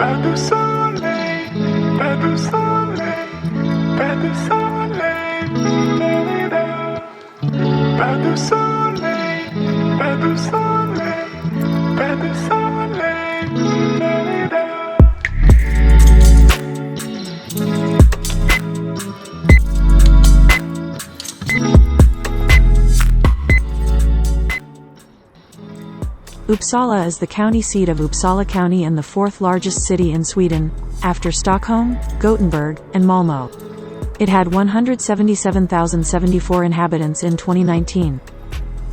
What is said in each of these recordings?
pas de soleil, pas de soleil, pas de soleil, pas de soleil, pas de soleil, pas de soleil. Uppsala is the county seat of Uppsala County and the fourth largest city in Sweden, after Stockholm, Gothenburg, and Malmö. It had 177,074 inhabitants in 2019.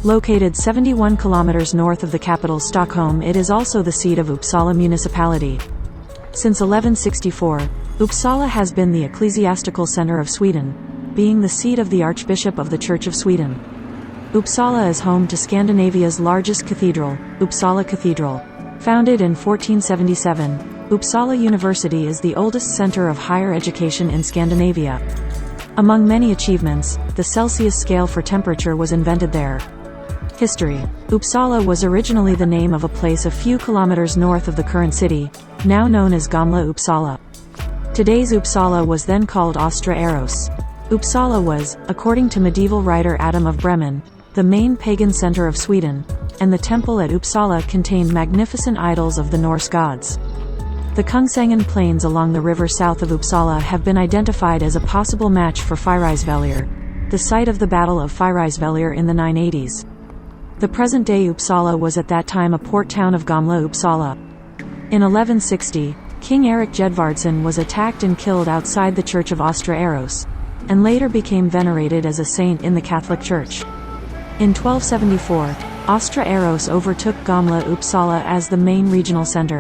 Located 71 kilometers north of the capital Stockholm, it is also the seat of Uppsala municipality. Since 1164, Uppsala has been the ecclesiastical center of Sweden, being the seat of the Archbishop of the Church of Sweden. Uppsala is home to Scandinavia's largest cathedral, Uppsala Cathedral. Founded in 1477, Uppsala University is the oldest center of higher education in Scandinavia. Among many achievements, the Celsius scale for temperature was invented there. History. Uppsala was originally the name of a place a few kilometers north of the current city, now known as Gamla Uppsala. Today's Uppsala was then called Östra Äros. Uppsala was, according to medieval writer Adam of Bremen, the main pagan center of Sweden, and the temple at Uppsala contained magnificent idols of the Norse gods. The Kungsängen plains along the river south of Uppsala have been identified as a possible match for Fyrisvellir, the site of the Battle of Fyrisvellir in the 980s. The present-day Uppsala was at that time a port town of Gamla Uppsala. In 1160, King Erik Jedvardsson was attacked and killed outside the church of Östra Äros, and later became venerated as a saint in the Catholic Church. In 1274, Östra Äros overtook Gamla Uppsala as the main regional center,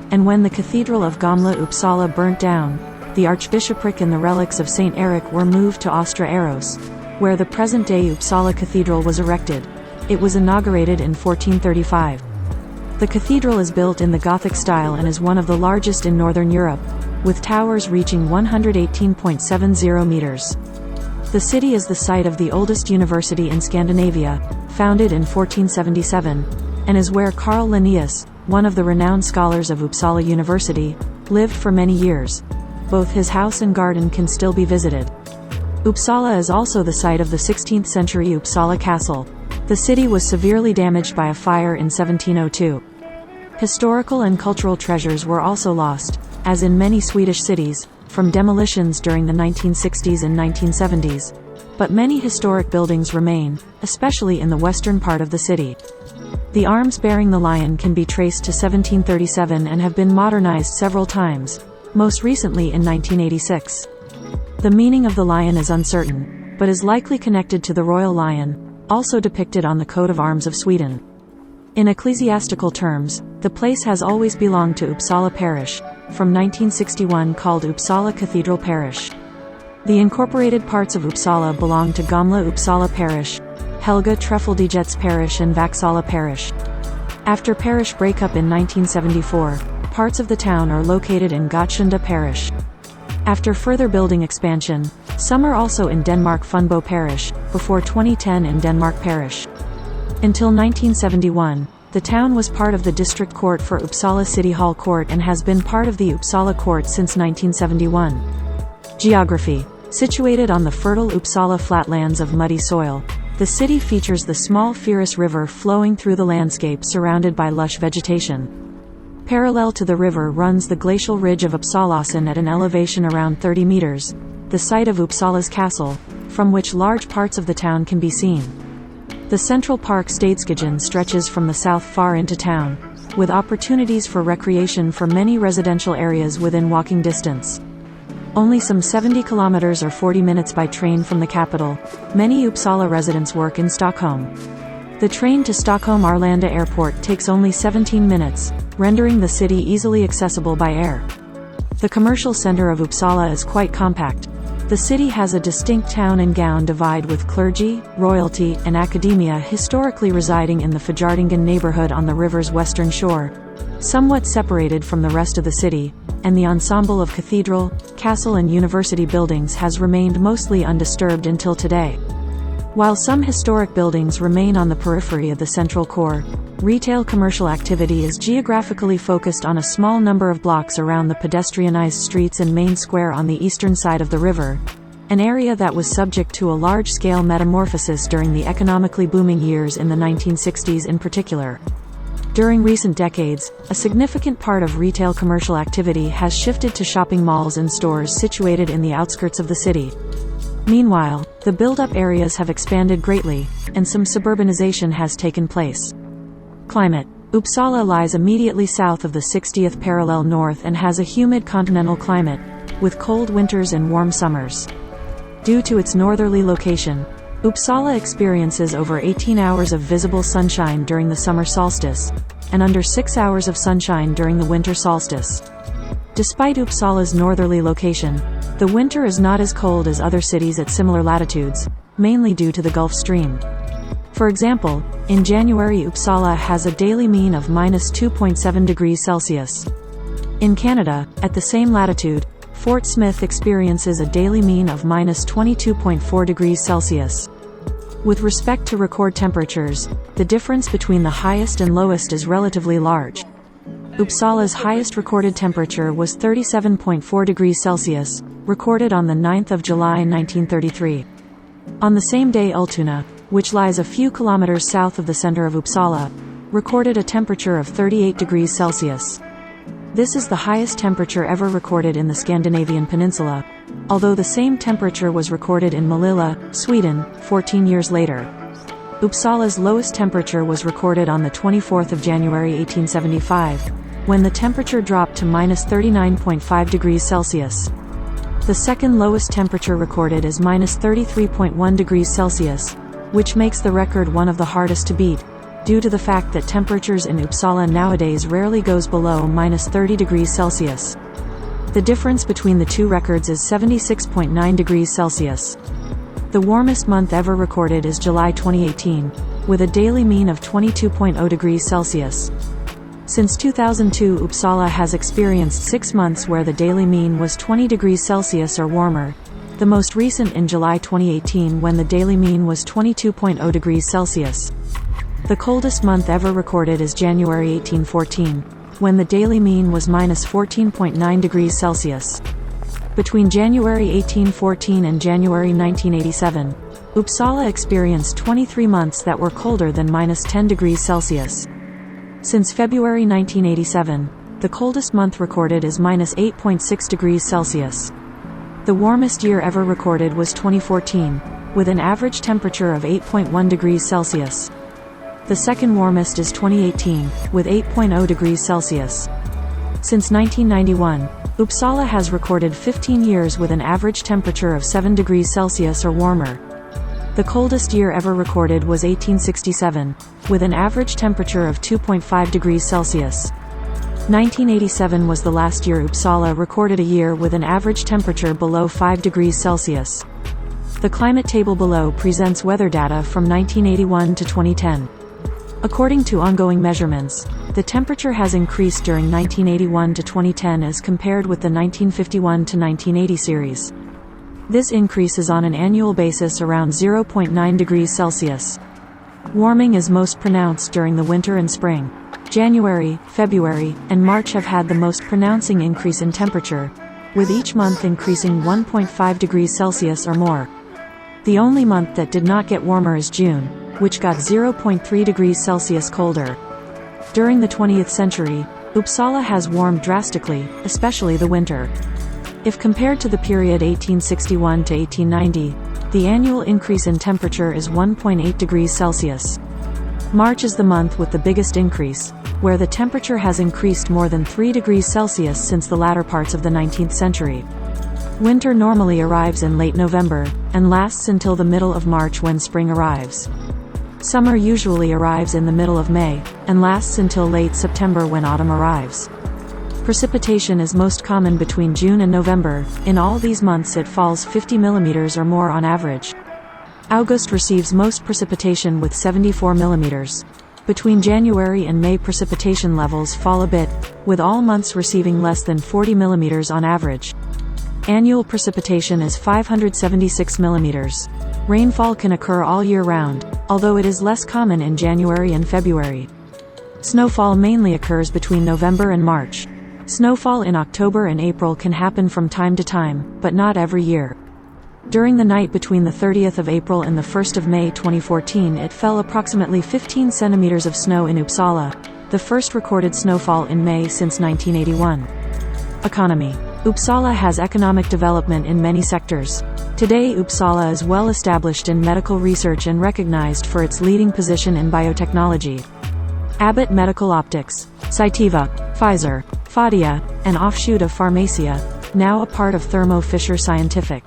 and when the Cathedral of Gamla Uppsala burnt down, the archbishopric and the relics of Saint Erik were moved to Östra Äros, where the present-day Uppsala Cathedral was erected. It was inaugurated in 1435. The cathedral is built in the Gothic style and is one of the largest in Northern Europe, with towers reaching 118.70 meters. The city is the site of the oldest university in Scandinavia, founded in 1477, and is where Carl Linnaeus, one of the renowned scholars of Uppsala University, lived for many years. Both his house and garden can still be visited. Uppsala is also the site of the 16th century Uppsala Castle. The city was severely damaged by a fire in 1702. Historical and cultural treasures were also lost, as in many Swedish cities, from demolitions during the 1960s and 1970s, but many historic buildings remain, especially in the western part of the city. The arms bearing the lion can be traced to 1737 and have been modernized several times, most recently in 1986. The meaning of the lion is uncertain, but is likely connected to the royal lion, also depicted on the coat of arms of Sweden. In ecclesiastical terms, the place has always belonged to Uppsala Parish, from 1961 called Uppsala Cathedral Parish. The incorporated parts of Uppsala belong to Gamla Uppsala Parish, Helga Träffaldegets Parish and Vaksala Parish. After parish breakup in 1974, parts of the town are located in Gottsunda Parish. After further building expansion, some are also in Denmark Funbo Parish, before 2010 in Denmark Parish. Until 1971, the town was part of the district court for Uppsala City Hall Court and has been part of the Uppsala Court since 1971. Geography. Situated on the fertile Uppsala flatlands of muddy soil, the city features the small Fyris River flowing through the landscape surrounded by lush vegetation. Parallel to the river runs the glacial ridge of Uppsalaåsen at an elevation around 30 meters, the site of Uppsala's castle, from which large parts of the town can be seen. The Central Park Stadsgården stretches from the south far into town, with opportunities for recreation for many residential areas within walking distance. Only some 70 kilometers or 40 minutes by train from the capital, many Uppsala residents work in Stockholm. The train to Stockholm Arlanda Airport takes only 17 minutes, rendering the city easily accessible by air. The commercial center of Uppsala is quite compact. The city has a distinct town and gown divide with clergy, royalty, and academia historically residing in the Fjärdingen neighborhood on the river's western shore, somewhat separated from the rest of the city, and the ensemble of cathedral, castle and university buildings has remained mostly undisturbed until today. While some historic buildings remain on the periphery of the central core, retail commercial activity is geographically focused on a small number of blocks around the pedestrianized streets and main square on the eastern side of the river, an area that was subject to a large-scale metamorphosis during the economically booming years in the 1960s in particular. During recent decades, a significant part of retail commercial activity has shifted to shopping malls and stores situated in the outskirts of the city. Meanwhile, the built-up areas have expanded greatly, and some suburbanization has taken place. Climate. Uppsala lies immediately south of the 60th parallel north and has a humid continental climate, with cold winters and warm summers. Due to its northerly location, Uppsala experiences over 18 hours of visible sunshine during the summer solstice, and under 6 hours of sunshine during the winter solstice. Despite Uppsala's northerly location, the winter is not as cold as other cities at similar latitudes, mainly due to the Gulf Stream. For example, in January Uppsala has a daily mean of -2.7 degrees Celsius. In Canada, at the same latitude, Fort Smith experiences a daily mean of -22.4 degrees Celsius. With respect to record temperatures, the difference between the highest and lowest is relatively large. Uppsala's highest recorded temperature was 37.4 degrees Celsius, recorded on the 9th of July 1933. On the same day Ultuna, which lies a few kilometers south of the center of Uppsala, recorded a temperature of 38 degrees Celsius. This is the highest temperature ever recorded in the Scandinavian peninsula, although the same temperature was recorded in Malilla, Sweden, 14 years later. Uppsala's lowest temperature was recorded on the 24th of January 1875, when the temperature dropped to -39.5 degrees Celsius. The second lowest temperature recorded is -33.1 degrees Celsius, which makes the record one of the hardest to beat, due to the fact that temperatures in Uppsala nowadays rarely goes below -30 degrees Celsius. The difference between the two records is 76.9 degrees Celsius. The warmest month ever recorded is July 2018, with a daily mean of 22.0 degrees Celsius. Since 2002 Uppsala has experienced 6 months where the daily mean was 20 degrees Celsius or warmer, the most recent in July 2018 when the daily mean was 22.0 degrees Celsius. The coldest month ever recorded is January 1814, when the daily mean was -14.9 degrees Celsius. Between January 1814 and January 1987, Uppsala experienced 23 months that were colder than -10 degrees Celsius. Since February 1987, the coldest month recorded is -8.6 degrees Celsius. The warmest year ever recorded was 2014, with an average temperature of 8.1 degrees Celsius. The second warmest is 2018, with 8.0 degrees Celsius. Since 1991, Uppsala has recorded 15 years with an average temperature of 7 degrees Celsius or warmer. The coldest year ever recorded was 1867, with an average temperature of 2.5 degrees Celsius. 1987 was the last year Uppsala recorded a year with an average temperature below 5 degrees Celsius. The climate table below presents weather data from 1981 to 2010. According to ongoing measurements, the temperature has increased during 1981 to 2010 as compared with the 1951 to 1980 series. This increase is on an annual basis around 0.9 degrees Celsius. Warming is most pronounced during the winter and spring. January, February, and March have had the most pronouncing increase in temperature, with each month increasing 1.5 degrees Celsius or more. The only month that did not get warmer is June, which got 0.3 degrees Celsius colder. During the 20th century, Uppsala has warmed drastically, especially the winter. If compared to the period 1861 to 1890, the annual increase in temperature is 1.8 degrees Celsius. March is the month with the biggest increase, where the temperature has increased more than 3 degrees Celsius since the latter parts of the 19th century. Winter normally arrives in late November, and lasts until the middle of March when spring arrives. Summer usually arrives in the middle of May, and lasts until late September when autumn arrives. Precipitation is most common between June and November. In all these months it falls 50 mm or more on average. August receives most precipitation with 74 mm. Between January and May precipitation levels fall a bit, with all months receiving less than 40 mm on average. Annual precipitation is 576 millimeters. Rainfall can occur all year round, although it is less common in January and February. Snowfall mainly occurs between November and March. Snowfall in October and April can happen from time to time, but not every year. During the night between the 30th of April and the 1st of May 2014, it fell approximately 15 centimeters of snow in Uppsala, the first recorded snowfall in May since 1981. Economy. Uppsala has economic development in many sectors. Today Uppsala is well established in medical research and recognized for its leading position in biotechnology. Abbott Medical Optics, Cytiva, Pfizer, Phadia, an offshoot of Pharmacia, now a part of Thermo Fisher Scientific.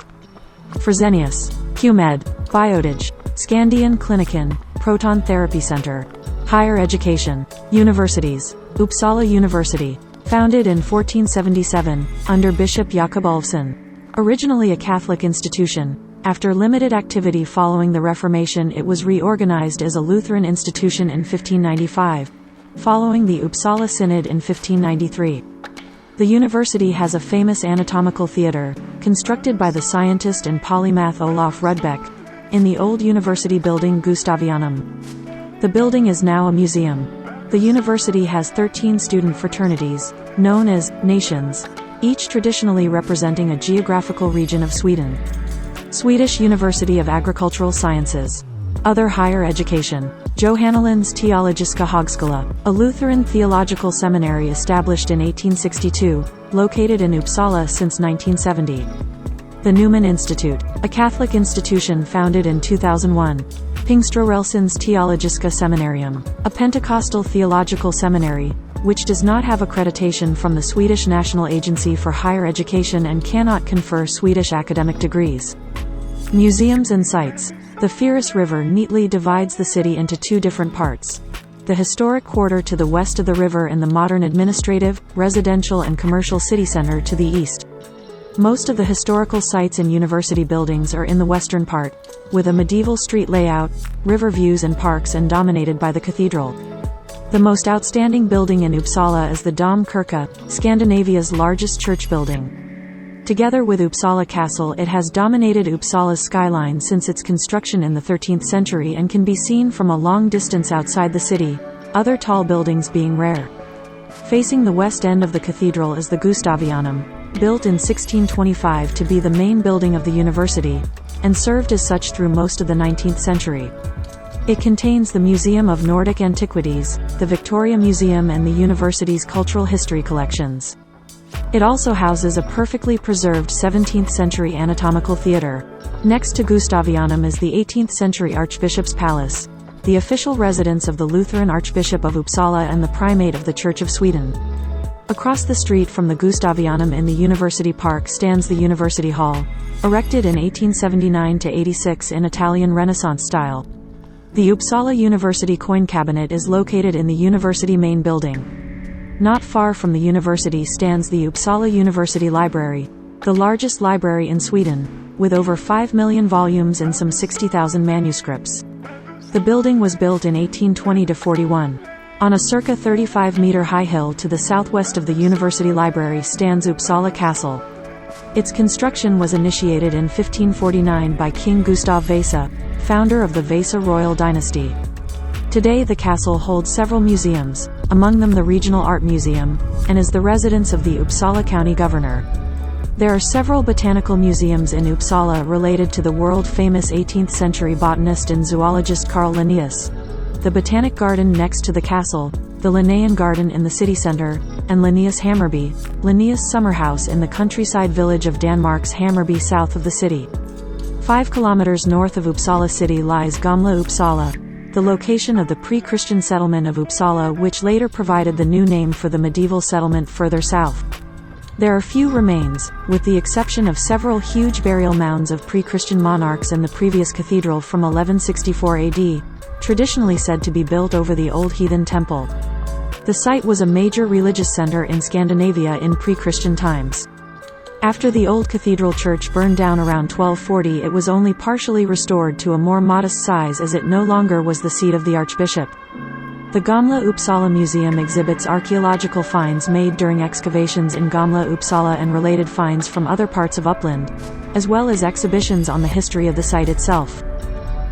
Fresenius, QMed, Biotage, Scandion Kliniken, Proton Therapy Center. Higher education. Universities. Uppsala University, founded in 1477, under Bishop Jakob Ulfsson. Originally a Catholic institution, after limited activity following the Reformation it was reorganized as a Lutheran institution in 1595, following the Uppsala Synod in 1593. The university has a famous anatomical theater, constructed by the scientist and polymath Olof Rudbeck, in the old university building Gustavianum. The building is now a museum. The university has 13 student fraternities, known as nations, each traditionally representing a geographical region of Sweden. Swedish University of Agricultural Sciences. Other higher education. Johannelinds Teologiska Högskola, a Lutheran theological seminary established in 1862, located in Uppsala since 1970. The Newman Institute, a Catholic institution founded in 2001. Pingströrelsens Teologiska Seminarium, a Pentecostal theological seminary, which does not have accreditation from the Swedish National Agency for Higher Education and cannot confer Swedish academic degrees. Museums and sites. The Fyris River neatly divides the city into two different parts. The historic quarter to the west of the river and the modern administrative, residential and commercial city center to the east. Most of the historical sites and university buildings are in the western part, with a medieval street layout, river views and parks, and dominated by the cathedral. The most outstanding building in Uppsala is the Dom Kyrka, Scandinavia's largest church building. Together with Uppsala Castle, it has dominated Uppsala's skyline since its construction in the 13th century and can be seen from a long distance outside the city, other tall buildings being rare. Facing the west end of the cathedral is the Gustavianum, built in 1625 to be the main building of the university, and served as such through most of the 19th century. It contains the Museum of Nordic Antiquities, the Victoria Museum and the university's cultural history collections. It also houses a perfectly preserved 17th century anatomical theater. Next to Gustavianum is the 18th century Archbishop's Palace, the official residence of the Lutheran Archbishop of Uppsala and the Primate of the Church of Sweden. Across the street from the Gustavianum in the University Park stands the University Hall, erected in 1879–86 in Italian Renaissance style. The Uppsala University Coin Cabinet is located in the university main building. Not far from the university stands the Uppsala University Library, the largest library in Sweden, with over 5 million volumes and some 60,000 manuscripts. The building was built in 1820–41. On a circa 35-meter high hill to the southwest of the university library stands Uppsala Castle. Its construction was initiated in 1549 by King Gustav Vasa, founder of the Vasa royal dynasty. Today the castle holds several museums, among them the Regional Art Museum, and is the residence of the Uppsala County Governor. There are several botanical museums in Uppsala related to the world-famous 18th-century botanist and zoologist Carl Linnaeus. The Botanic Garden next to the castle, the Linnaean Garden in the city center, and Linnaeus Hammarby, Linnaeus summer house in the countryside village of Danmark's Hammarby south of the city. 5 kilometers north of Uppsala city lies Gamla Uppsala, the location of the pre-Christian settlement of Uppsala which later provided the new name for the medieval settlement further south. There are few remains, with the exception of several huge burial mounds of pre-Christian monarchs and the previous cathedral from 1164 AD, traditionally said to be built over the old heathen temple. The site was a major religious center in Scandinavia in pre-Christian times. After the old cathedral church burned down around 1240, it was only partially restored to a more modest size as it no longer was the seat of the archbishop. The Gamla Uppsala Museum exhibits archaeological finds made during excavations in Gamla Uppsala and related finds from other parts of Uppland, as well as exhibitions on the history of the site itself.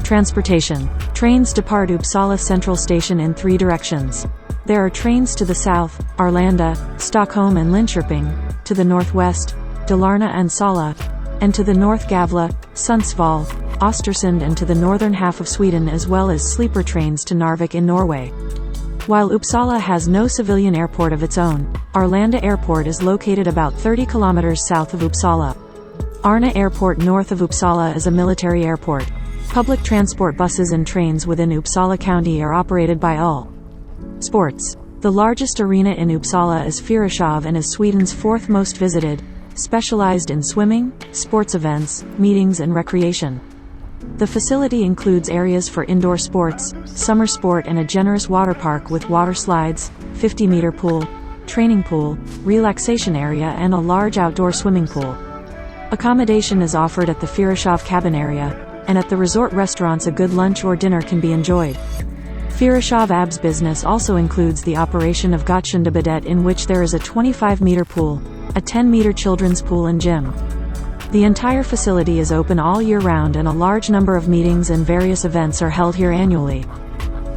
Transportation. Trains depart Uppsala Central Station in 3 directions. There are trains to the south, Arlanda, Stockholm and Linköping, to the northwest, Dalarna and Sala, and to the north Gävle, Sundsvall, Östersund and to the northern half of Sweden, as well as sleeper trains to Narvik in Norway. While Uppsala has no civilian airport of its own, Arlanda Airport is located about 30 kilometers south of Uppsala. Arna Airport north of Uppsala is a military airport. Public transport buses and trains within Uppsala County are operated by UL. Sports. The largest arena in Uppsala is Fyrishov and is Sweden's 4th most visited, specialized in swimming, sports events, meetings and recreation. The facility includes areas for indoor sports, summer sport and a generous water park with water slides, 50-meter pool, training pool, relaxation area and a large outdoor swimming pool. Accommodation is offered at the Fyrishov cabin area, and at the resort restaurants a good lunch or dinner can be enjoyed. Fyrishov AB's business also includes the operation of Gotsundabadet, in which there is a 25-meter pool, a 10-meter children's pool and gym. The entire facility is open all year round and a large number of meetings and various events are held here annually.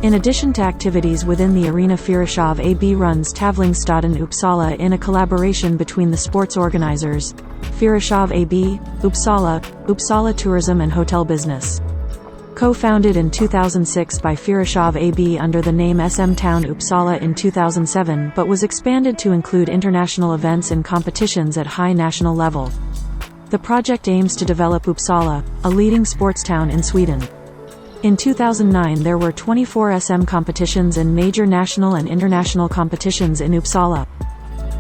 In addition to activities within the arena, Fyrishov AB runs Tävlingsstaden Uppsala in a collaboration between the sports organizers, Fyrishov AB, Uppsala, Uppsala Tourism and Hotel Business. Co-founded in 2006 by Fyrishov AB under the name SM Town Uppsala in 2007, but was expanded to include international events and competitions at high national level. The project aims to develop Uppsala, a leading sports town in Sweden. In 2009 there were 24 SM competitions and major national and international competitions in Uppsala.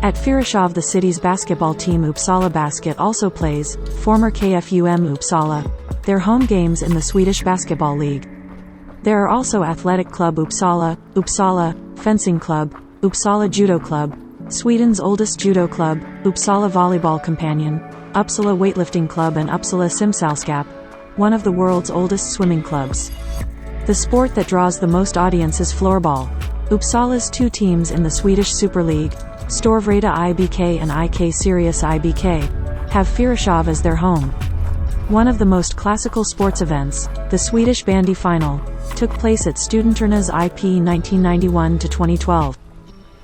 At Fyrishov the city's basketball team Uppsala Basket also plays, former KFUM Uppsala, their home games in the Swedish Basketball League. There are also Athletic Club Uppsala, Uppsala, Fencing Club, Uppsala Judo Club, Sweden's oldest judo club, Uppsala Volleyball Companion, Uppsala Weightlifting Club and Uppsala Simsällskap, one of the world's oldest swimming clubs. The sport that draws the most audience is floorball. Uppsala's 2 teams in the Swedish Super League, Storvreta IBK and IK Sirius IBK, have Fyrishov as their home. One of the most classical sports events, the Swedish Bandy Final, took place at Studenternas IP 1991-2012.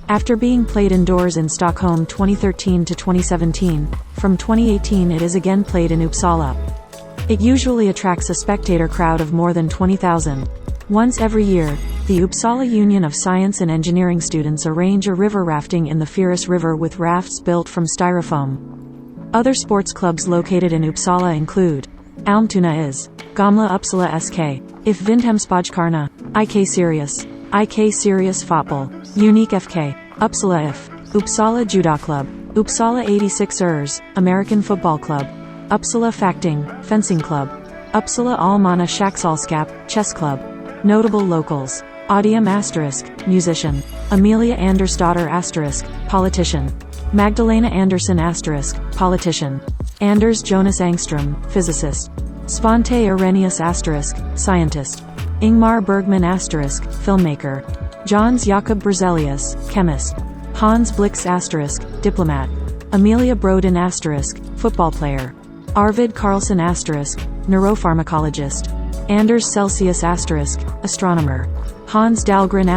After being played indoors in Stockholm 2013 to 2017, from 2018 it is again played in Uppsala. It usually attracts a spectator crowd of more than 20,000. Once every year, the Uppsala Union of Science and Engineering students arrange a river rafting in the Fyris River with rafts built from styrofoam. Other sports clubs located in Uppsala include Almtuna is, Gamla Uppsala SK, If Vindhemspojkarna, IK Sirius Fotboll, Unique FK, Uppsala If, Uppsala Judo Club, Uppsala 86ers, American Football Club, Uppsala Facting, Fencing Club, Uppsala Allmänna Schacksällskap, Chess Club. Notable locals: Audium *, musician; Amelia Andersdotter *, politician; Magdalena Andersson *, politician; Anders Jonas Engström, physicist; Svante Arrhenius *, scientist; Ingmar Bergman *, filmmaker; Jons Jakob Berzelius, chemist; Hans Blix *, diplomat; Amelia Broden *, football player; Arvid Carlsson *, neuropharmacologist; Anders Celsius *, astronomer; Hans Dahlgren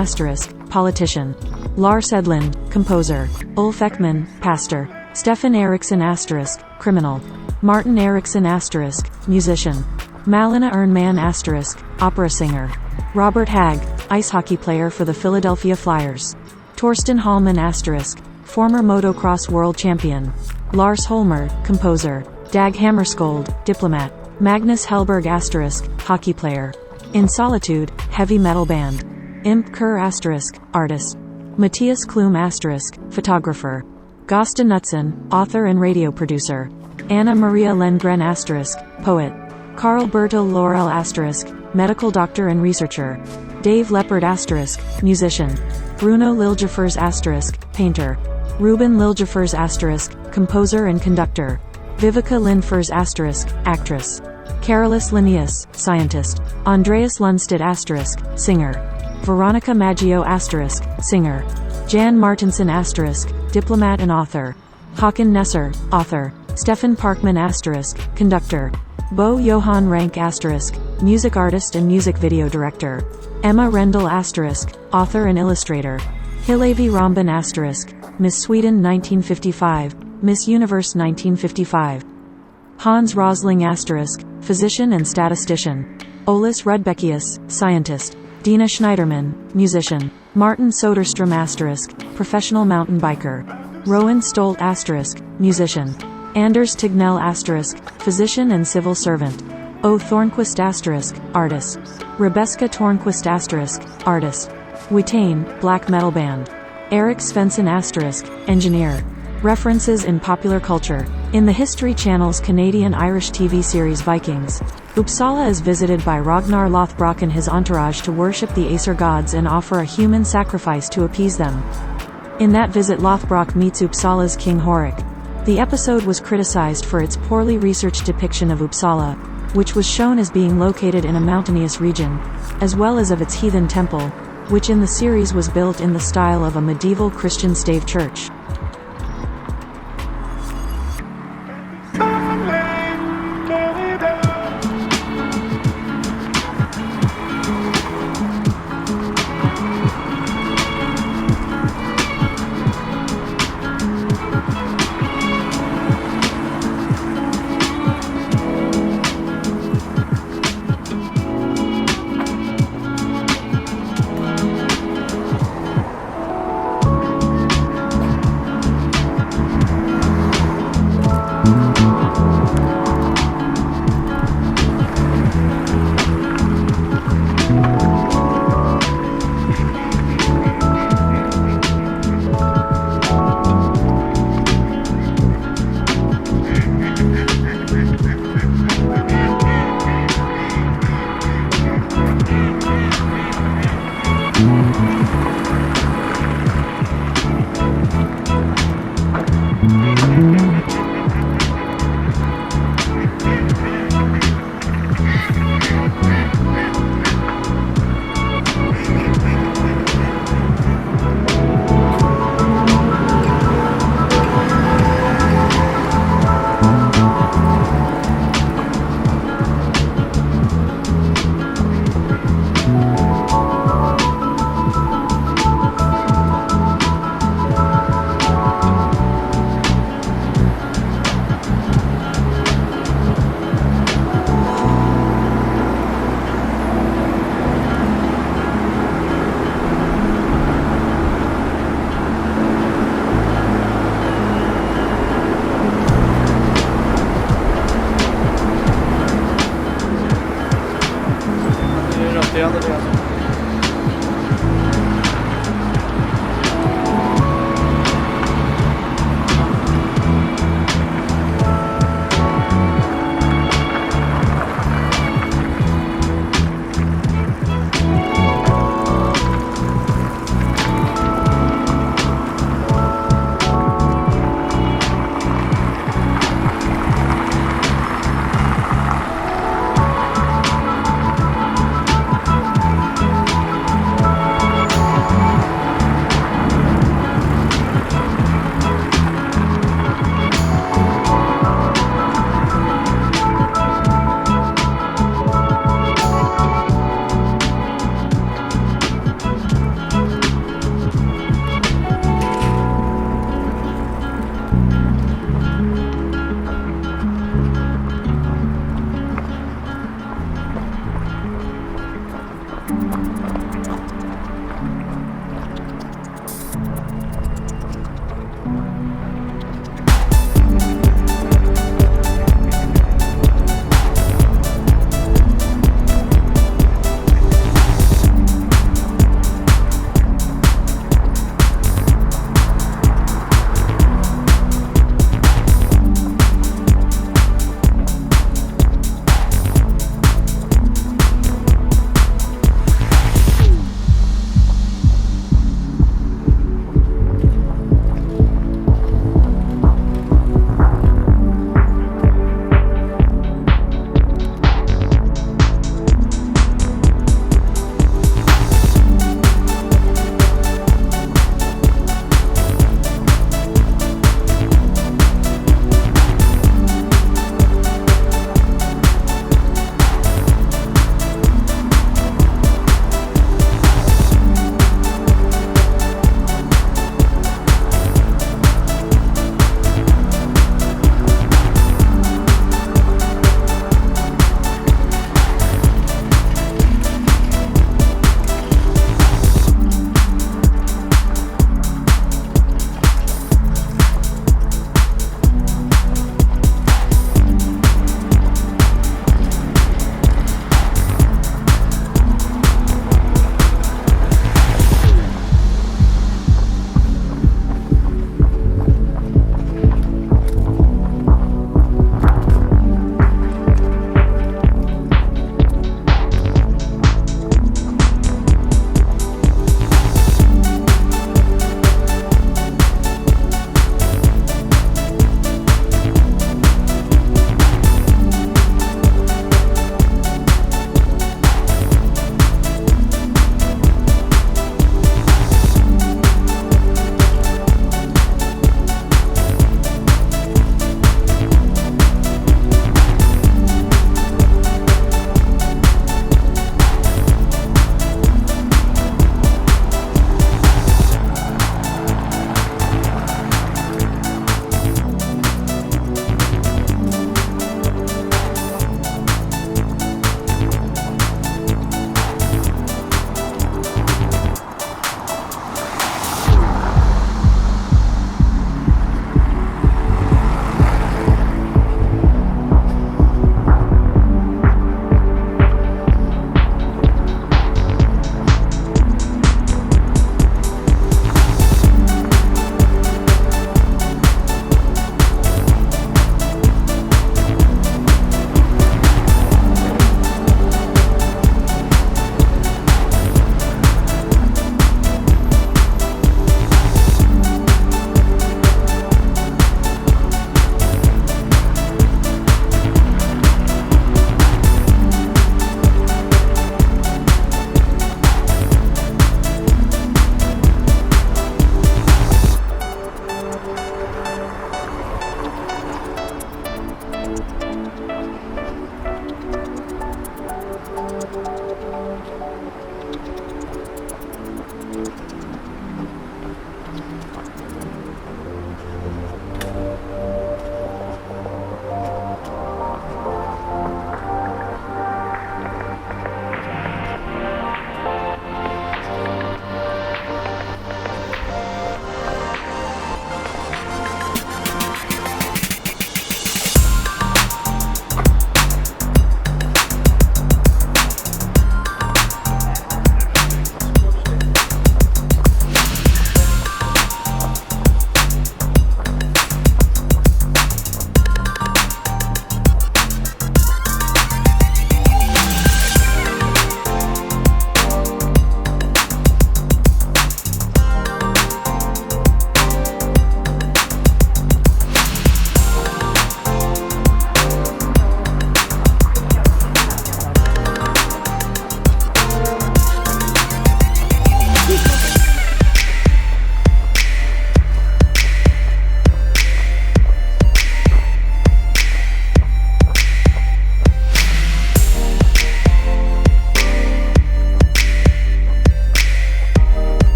*, politician; Lars Edlund, composer; Ulf Ekman, pastor; Stefan Eriksson *, criminal; Martin Eriksson *, musician; Malina Ernman *, opera singer; Robert Hag, ice hockey player for the Philadelphia Flyers; Torsten Hallman *, former motocross world champion; Lars Holmer, composer; Dag Hammarskjöld, diplomat; Magnus Hellberg *, hockey player; In Solitude, heavy metal band; Imp Kerr *, artist; Matthias Klum *, photographer; Gösta Knutsson, author and radio producer; Anna Maria Lenngren *, poet; Carl Bertil Laurel *, medical doctor and researcher; Dave Leppard *, musician; Bruno Liljefors *, painter; Ruben Liljefors *, composer and conductor; Vivica Lindfors *, actress; Carolus Linnaeus, scientist; Andreas Lundstedt *, singer; Veronica Maggio *, singer. Jan Martinson *, diplomat and author. Håkan Nesser, author. Stefan Parkman *, conductor. Bo Johan Rank *, music artist and music video director. Emma Rendell *, author and illustrator. Hillevi Romban *, Miss Sweden 1955, Miss Universe 1955. Hans Rosling *, physician and statistician. Olis Rudbeckius, scientist. Dina Schneiderman, musician. Martin Soderstrom *, professional mountain biker. Rowan Stolt *, musician. Anders Tignell *, physician and civil servant. O. Thornquist *, artist. Rebecca Tornquist *, artist. Witain, black metal band. Eric Svensson *, engineer. References in popular culture. In the History Channel's Canadian-Irish TV series Vikings, Uppsala is visited by Ragnar Lothbrok and his entourage to worship the Aesir gods and offer a human sacrifice to appease them. In that visit, Lothbrok meets Uppsala's King Horik. The episode was criticized for its poorly researched depiction of Uppsala, which was shown as being located in a mountainous region, as well as of its heathen temple, which in the series was built in the style of a medieval Christian stave church.